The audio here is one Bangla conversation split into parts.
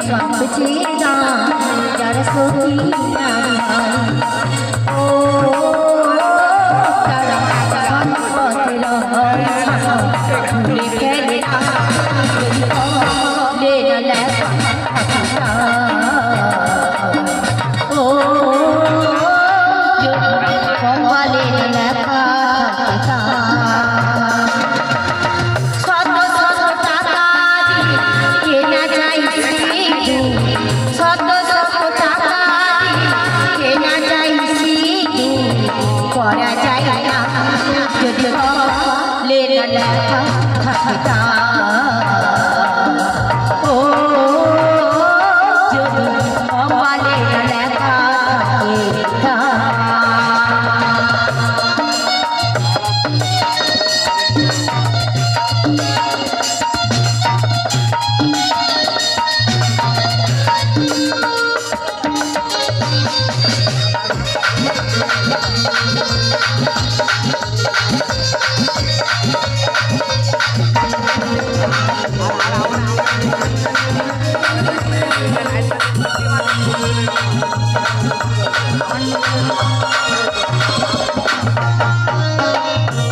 सबसे यार सोती ओ तारा संपत लिखे ले ले ओ जो वाले लेखा করা যায় না যদি লেনা লেখা থাকে ও যদি অমালে লেখা থাকে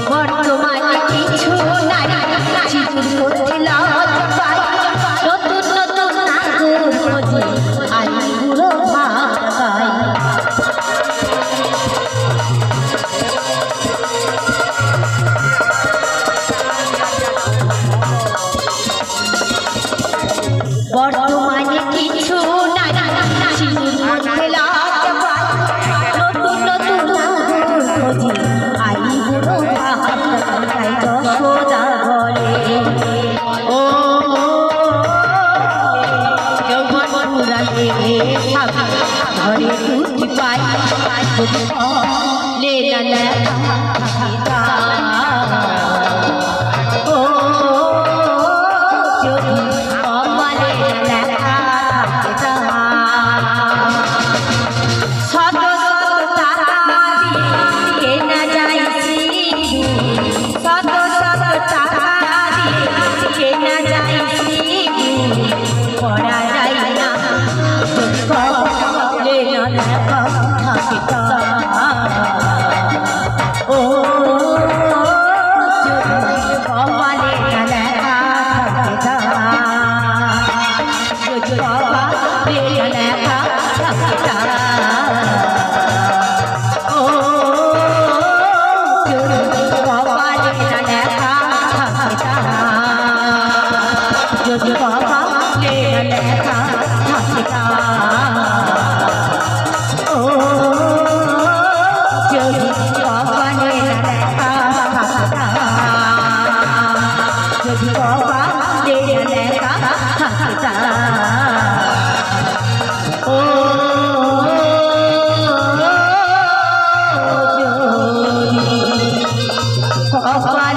বর্তমানে কিছু নাই জীবন করতে লাজ পাই নতুন নতুন নাগর খোঁজে আই পুরো ভাগাই বর্তমানে কিছু নাই জীবন করতে লাজ পাই নতুন নতুন নাগর খোঁজে আই পুরো ভাগাই যশোদা বলে ও যৌবন পুরাতে ঘরে দুটি পাই লেনা লেখা ও যদি অমালে লেখা শত শত টাকা দিয়ে কেনা যায় শত শত টাকা দিয়ে কেনা যায় পড়া যায় না লেনা লেখা থাকে ও অমালে লেখা থাকে বাবা লেনা লেখা থাকে ও বাবা লেনা লেখা থাকে যদি বাবা লেনা লেখা থাকে ও যদি বাবা লেনা লেখা থাকে যদি বাবা লেনা লেখা থাকে ও যদি বাবা